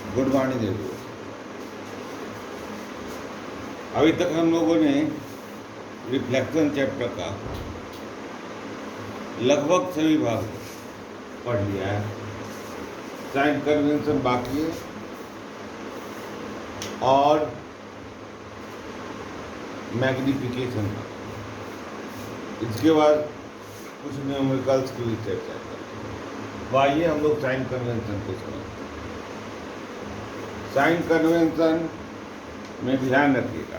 Good morning everyone. अभी तक हम लोगों ने रिफ्लेक्शन चैप्टर का लगभग सभी भाग पढ़ लिया है। साइन कन्वेंशन बाकी है और मैग्निफिकेशन का। इसके बाद कुछ न्यूमेरिकल्स की भी चर्चा करें। तो आइए हम लोग साइन कन्वेंशन को समझते हैं। साइन कन्वेंशन में ध्यान रखिएगा,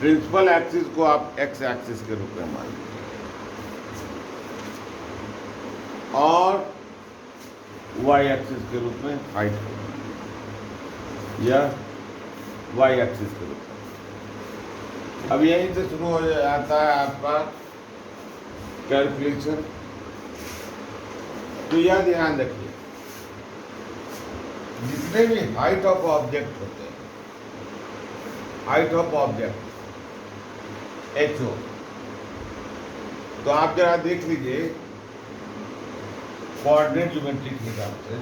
प्रिंसिपल एक्सिस को आप एक्स एक्सिस के रूप में मान लीजिए और वाई एक्सिस के रूप में हाइट को मान लीजिए या वाई एक्सिस के रूप में। अब यहीं से शुरू हो जाता है आपका कैलकुलेशन। तो यह ध्यान रखिए, जितने भी हाइट ऑफ ऑब्जेक्ट होते हैं, height of object H O, तो आप जरा देख लीजिए कोऑर्डिनेट ज्योमेट्री के हिसाब से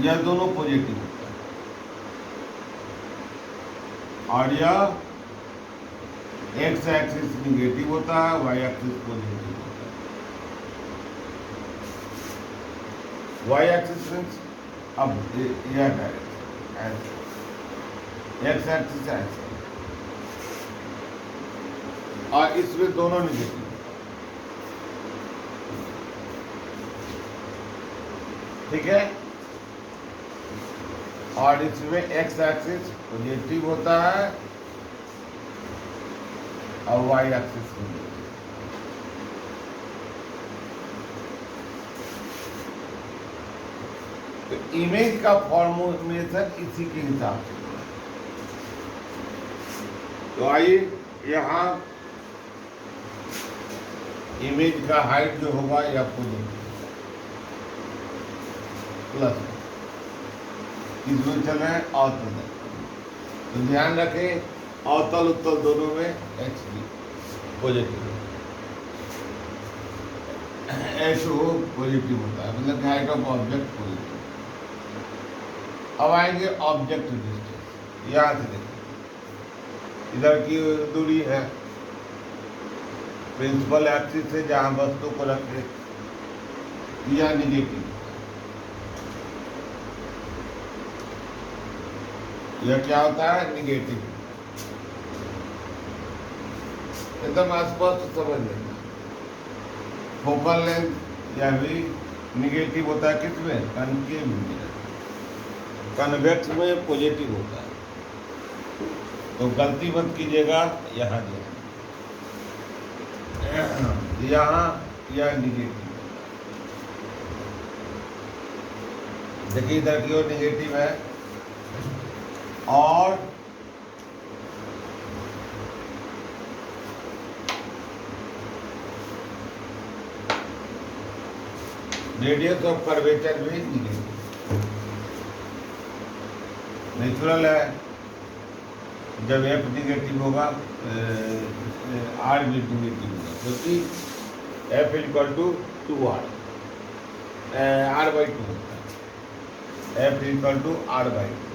यह दोनों पॉजिटिव होता है और यह एक्स एक्सिस निगेटिव होता है, वाई एक्सिस पॉजिटिव होता है। वाई एक्सिस मीन्स अब यह डायरेक्शन ऐसे, एक्स एक्सिस ऐसे और इसमें दोनों निगेटिव। ठीक है, और इसमें एक्स एक्सिस पॉजिटिव होता है और वाई एक्सिस निगेटिव। तो इमेज का फॉर्मेशन इसी के हिसाब से। तो आइए यहाँ इमेज का हाइट जो होगा या पॉजिटिव प्लस, इसमें चल रहे हैं अवतल। तो ध्यान रखें अवतल उत्तल दोनों में H D positive, H O positive होता है, मतलब हाइट ऑफ ऑब्जेक्ट पॉजिटिव। अब आएंगे ऑब्जेक्ट डिस्टेंस। यहाँ से देखिए, इधर की दूरी है प्रिंसिपल एक्सिस से जहाँ वस्तु को रखे, यह निगेटिव, यह क्या होता है निगेटिव। एकदम स्पष्ट समझ लेना। फोकल लेंथ यह भी निगेटिव होता है, किसमें कनकेव में, कन्वेक्स में पॉजिटिव होता है। तो गलती मत कीजिएगा, यहाँ यहाँ यह निगेटिव, देखिए इधर की ओर निगेटिव है और रेडियस ऑफ कर्वेचर भी निगेटिव। नेचुरल है, जब एफ निगेटिव होगा आर भी निगेटिव होगा, क्योंकि F equal to 2r, r by 2 होता है। F equal to r by 2,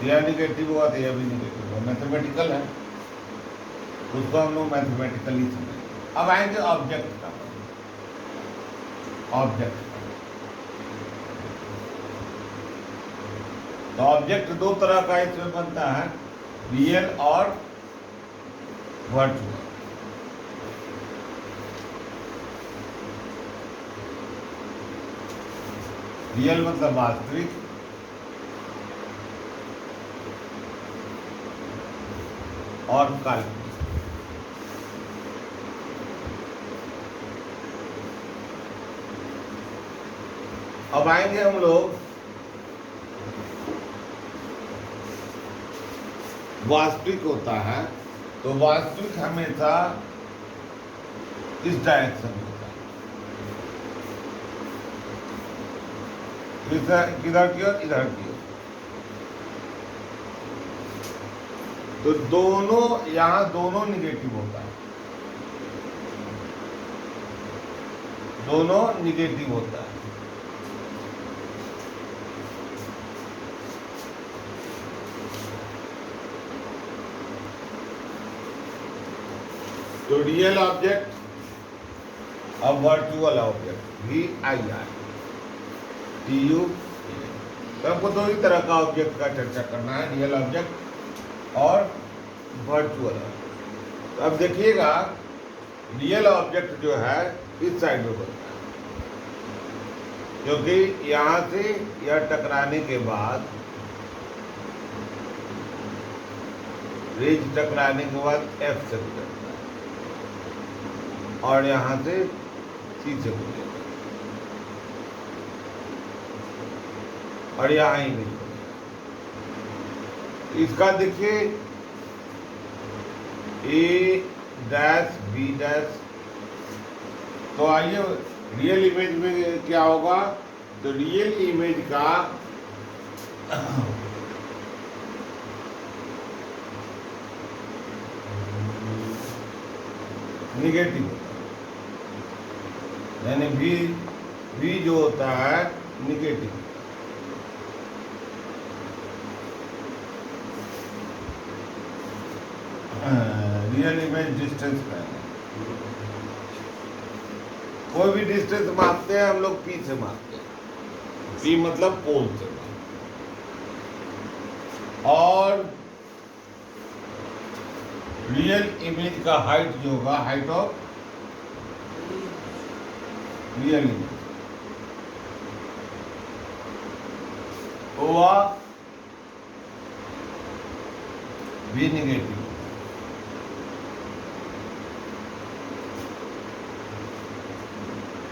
यह निगेटिव हुआ तो यह भी निगेटिव हुआ। मैथमेटिकल है, उसको हम लोग मैथमेटिकली समझेंगे। अब आएंगे ऑब्जेक्ट का। ऑब्जेक्ट, तो ऑब्जेक्ट दो तरह का इसमें बनता है, रियल और वर्चुअल। रियल मतलब वास्तविक और काल्पनिक। अब आएंगे हम लोग वास्तविक होता है, तो वास्तविक हमेशा इस डायरेक्शन में होता है, किधर की ओर, इधर की ओर। तो दोनों, यहाँ दोनों निगेटिव होता है, दोनों निगेटिव होता है। तो रियल ऑब्जेक्ट और वर्चुअल ऑब्जेक्ट VIR TU। तो हमको दो ही तरह का ऑब्जेक्ट का चर्चा करना है, रियल ऑब्जेक्ट और वर्चुअल ऑब्जेक्ट। तो अब देखिएगा, रियल ऑब्जेक्ट जो है इस साइड में बनता है, क्योंकि यहाँ से यह टकराने के बाद, रेज टकराने के बाद F से गुजरता है और यहाँ से C से गुजरेगा और यहाँ ही नहीं बनेगा। इसका देखिए A डैश B डैश। तो आइए रियल इमेज में क्या होगा, तो रियल इमेज का निगेटिव होता है, यानी V जो होता है निगेटिव। रियल इमेज डिस्टेंस का है, कोई भी डिस्टेंस मापते हैं हम लोग P से मापते हैं, P मतलब पोल से। और रियल इमेज का हाइट जो होगा, हाइट ऑफ रियल इमेज, वह भी निगेटिव।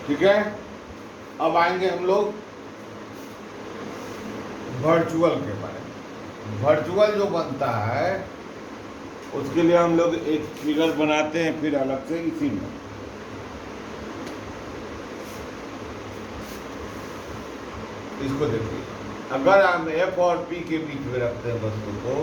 ठीक है। अब आएंगे हम लोग वर्चुअल के बारे में। वर्चुअल जो बनता है उसके लिए हम लोग एक फिगर बनाते हैं, फिर अलग से इसी में। इसको देखिए, अगर हम F और P के बीच में रखते हैं वस्तु को,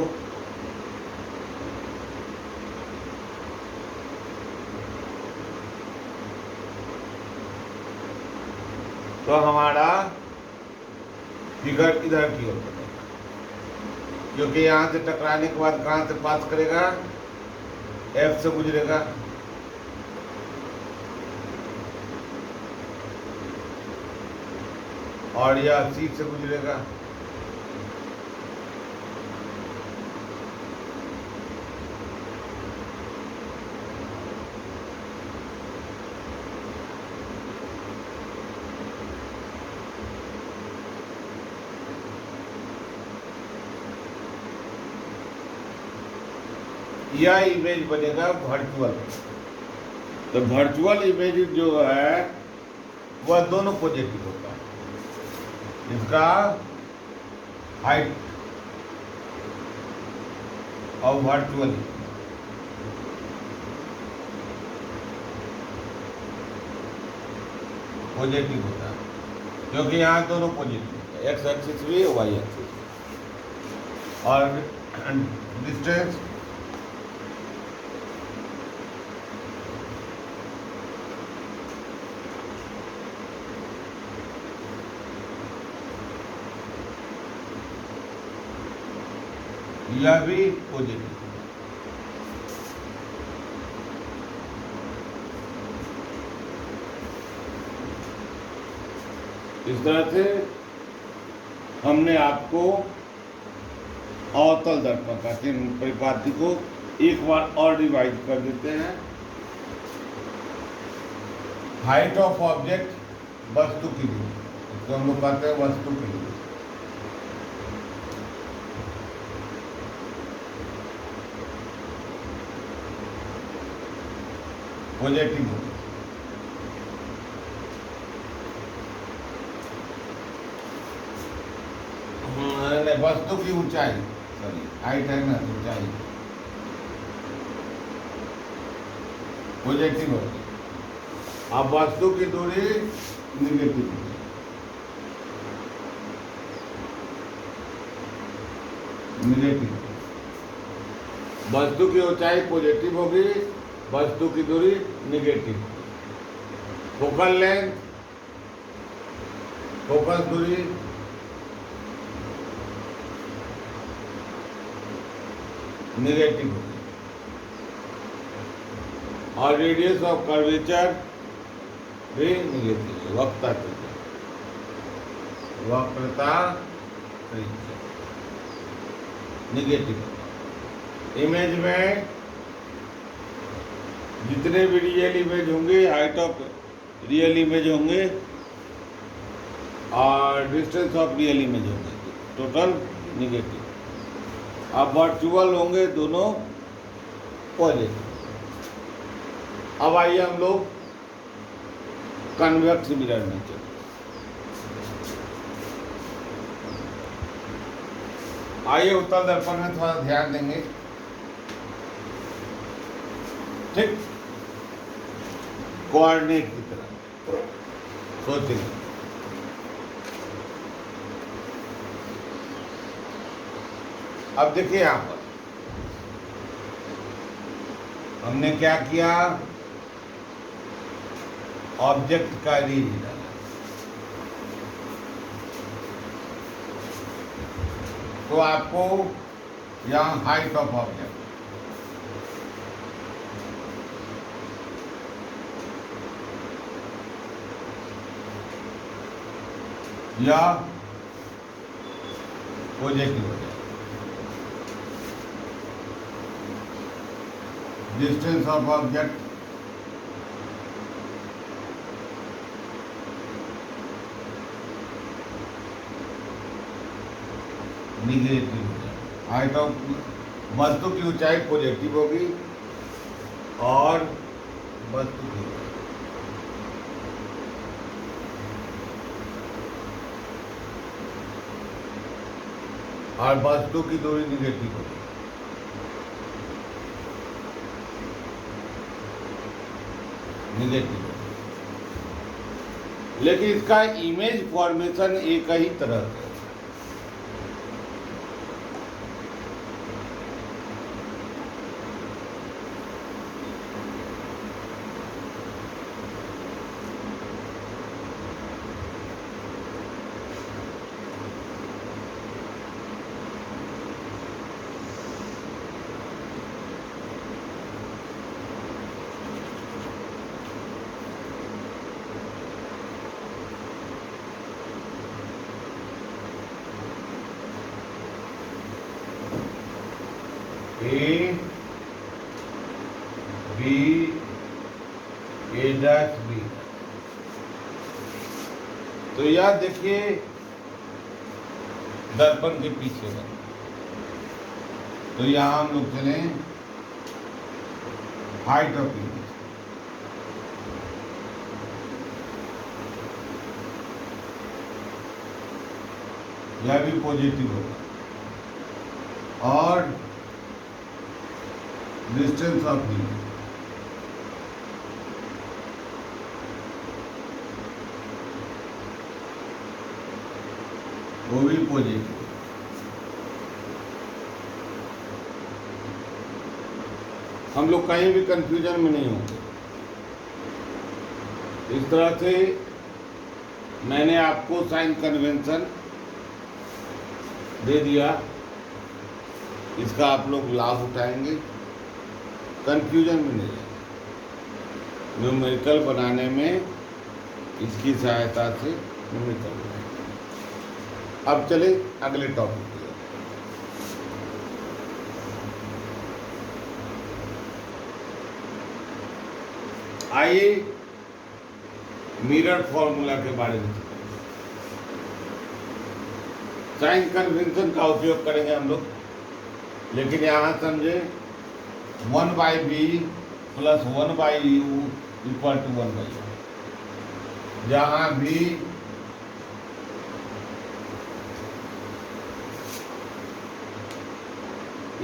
तो हमारा फिगर इधर की ओर बनेगा, क्योंकि यहाँ से टकराने के बाद कहाँ से पास करेगा, F से गुजरेगा। और यह C से गुजरेगा। यह इमेज बनेगा वर्चुअल। तो वर्चुअल इमेज जो है वह दोनों पॉजिटिव होता है। इसका हाइट और वर्चुअल पॉजिटिव होता है, क्योंकि यहाँ दोनों पॉजिटिव है, एक्स एक्सिस भी वाई एक्सिस भी। और डिस्टेंस यह भी पॉजिटिव। इस तरह से हमने आपको अवतल दर्पण का परिपाटी को एक बार और रिवाइज कर देते हैं। हाइट ऑफ ऑब्जेक्ट वस्तु की दूरी, इसको हम लोग कहते हैं वस्तु की दूरी। पॉजिटिव होगी। वस्तु की ऊंचाई, सॉरी हाइट है ना, ऊंचाई पॉजिटिव होगी। अब वस्तु की दूरी निगेटिव होगी। निगेटिव, वस्तु की ऊंचाई पॉजिटिव होगी, वस्तु की दूरी निगेटिव। फोकल लेंथ, फोकस दूरी, निगेटिव होगी और रेडियस ऑफ कर्वेचर भी निगेटिव है। वक्रता त्रिज्या, वक्रता त्रिज्या निगेटिव। इमेज में जितने भी रियल इमेज होंगे, हाइट ऑफ रियल इमेज होंगे और डिस्टेंस ऑफ रियल इमेज होंगे, टोटल निगेटिव। अब वर्चुअल होंगे दोनों पॉजिटिव। अब आइए हम लोग कन्वेक्स मिरर में चलते। आइए उत्तल दर्पण में थोड़ा ध्यान देंगे, ठीक, कोऑर्डिनेट की तरह सोचेंगे। अब देखिए यहां पर हमने क्या किया, ऑब्जेक्ट का रेंज डाला, तो आपको यहां हाइट ऑफ ऑब्जेक्ट, या पॉजिटिव हो जाए, डिस्टेंस ऑफ ऑब्जेक्ट निगेटिव हो जाए, हाइट ऑफ वस्तु की ऊंचाई पॉजिटिव होगी और वस्तु की और वस्तु की दूरी निगेटिव होगी। निगेटिव, लेकिन इसका इमेज फॉर्मेशन एक ही तरह का है। A B, A dash B. तो यह देखिए दर्पण के पीछे है, तो यहां हम लोग चले हाइट ऑफ इमेज, यह भी पॉजिटिव होगा और डिस्टेंस ऑफ इमेज वो भी पॉजिटिव। हम लोग कहीं भी कंफ्यूजन में नहीं होंगे। इस तरह से मैंने आपको साइन कन्वेंशन दे दिया, इसका आप लोग लाभ उठाएंगे, कंफ्यूजन में नहीं है। न्यूमेरिकल बनाने में इसकी सहायता से न्यूमेरिकल बनाएंगे। अब चले अगले टॉपिक पे। आइए मिरर फॉर्मूला के बारे में साइन कन्वेंशन का उपयोग करेंगे हम लोग, लेकिन यहाँ समझे 1/b plus 1/u equal to 1/u, जहाँ भी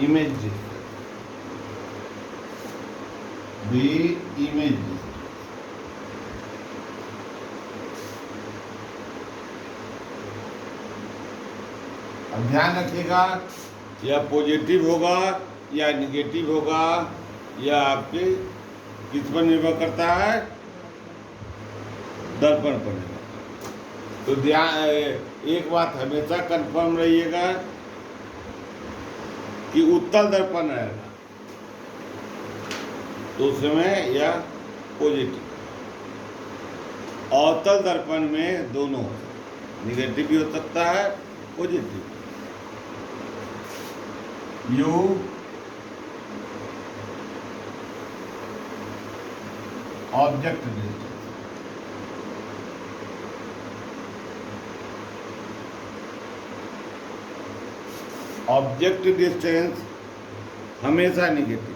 image distance, v image distance. अब ध्यान रखिएगा, यह पॉजिटिव होगा या निगेटिव होगा, यह आपके किस पर निर्भर करता है, दर्पण पड़ेगा। तो ध्यान, एक बात हमेशा कंफर्म रहिएगा कि उत्तल दर्पण रहेगा तो उसमें यह पॉजिटिव, अवतल दर्पण में दोनों निगेटिव भी हो सकता है, positive. You object distance, object distance हमेशा निगेटिव,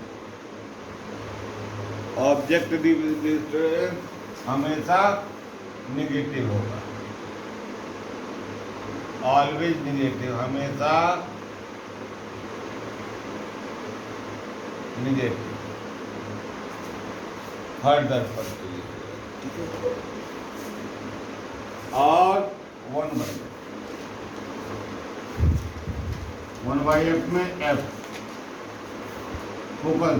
ऑब्जेक्ट डिस्टेंस हमेशा निगेटिव होगा, ऑलवेज निगेटिव, हमेशा निगेटिव हर दर्पण के लिए, ठीक है। और 1/f में f फोकल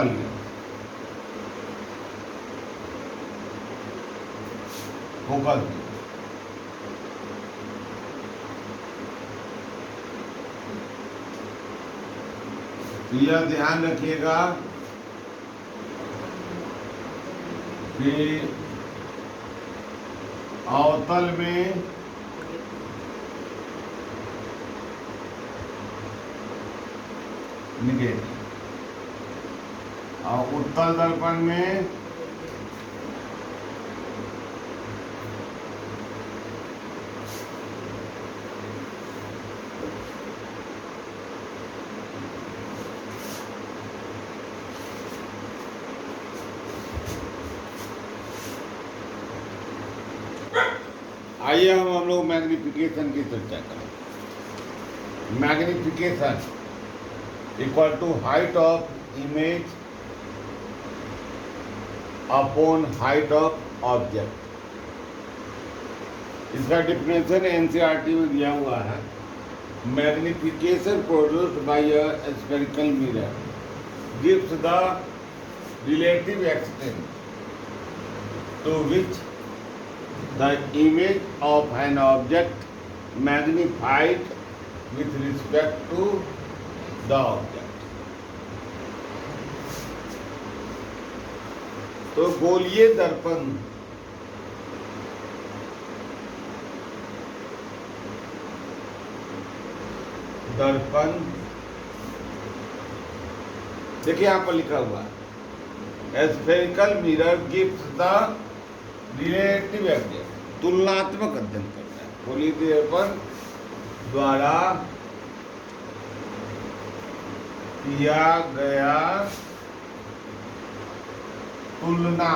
लेंथ, फोकल यह ध्यान रखिएगा कि अवतल में निगेटिव और उत्तल दर्पण में आइए हम लोग मैग्निफिकेशन की चर्चा करें। Magnification equal to height of image upon height of object. इसका डिफिनेशन एनसीईआरटी में दिया हुआ है। Magnification produced by a spherical mirror gives the relative extent to which the image of an object magnified with respect to the object। तो गोलीय दर्पण देखिए यहां पर लिखा हुआ है spherical mirror gives the relative extent, तुलनात्मक अध्ययन करता है। गोलीय दर्पण द्वारा किया गया तुलना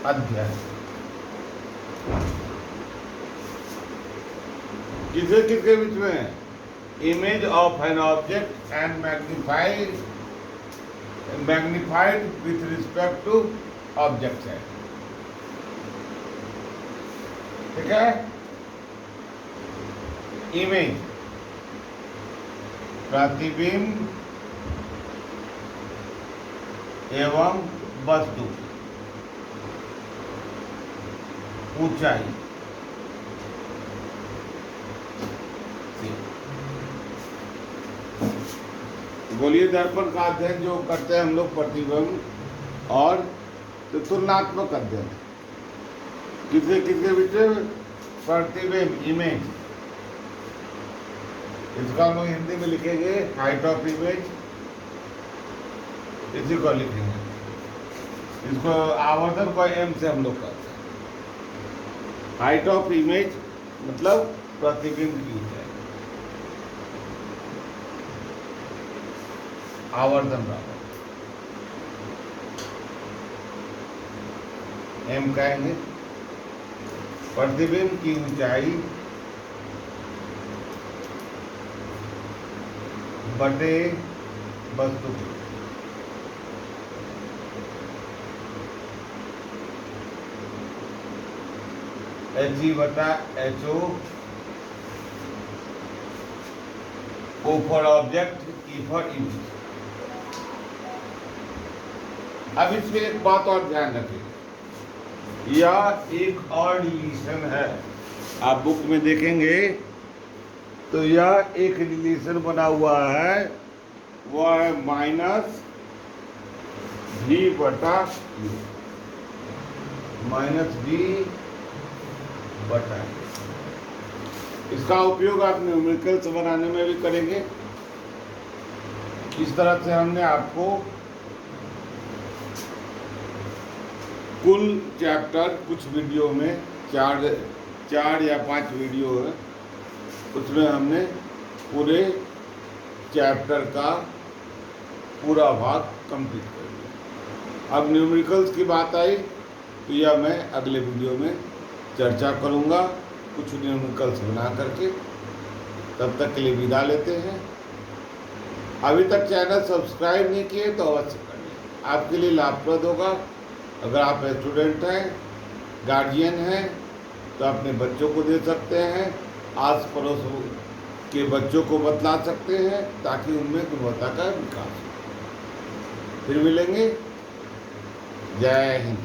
अध्ययन किसके बीच में? Image of an object and magnified with respect to object है, ठीक है। इमेज प्रतिबिंब एवं वस्तु ऊंचाई, गोलीय दर्पण का अध्ययन जो करते हैं हम लोग प्रतिबिंब और तुलनात्मक अध्ययन किसके बीच? प्रतिबिंब इमेज, इसको हम लोग हिंदी में लिखेंगे हाइट ऑफ इमेज, इसी को लिखेंगे। इसको आवर्धन को एम से हम लोग करते हैं। हाइट ऑफ इमेज मतलब प्रतिबिंब की ऊंचाई, आवर्धन बराबर एम कहेंगे। प्रतिबिंब की ऊंचाई बटे वस्तु की, HE बटा HO O for object, E for image। अब इसमें एक बात और ध्यान रखिए, यह एक और रिलेशन है। आप बुक में देखेंगे तो यह एक रिलेशन बना हुआ है, वह है माइनस V बटा U, माइनस V बटा U। इसका उपयोग आप न्यूमेरिकल्स बनाने में भी करेंगे। इस तरह से हमने आपको कुल चैप्टर, कुछ वीडियो में चार या 5 वीडियो है, उसमें हमने पूरे चैप्टर का पूरा भाग कंप्लीट कर लिया। अब न्यूमेरिकल्स की बात आई तो यह मैं अगले वीडियो में चर्चा करूँगा, कुछ न्यूमेरिकल्स बना करके। तब तक के लिए विदा लेते हैं। अभी तक चैनल सब्सक्राइब नहीं किए तो अवश्य कर लें, आपके लिए लाभप्रद होगा। अगर आप स्टूडेंट हैं, गार्जियन हैं, तो अपने बच्चों को दे सकते हैं, आस पड़ोस के बच्चों को बतला सकते हैं, ताकि उनमें गुणवत्ता का विकास हो। फिर मिलेंगे। जय हिंद।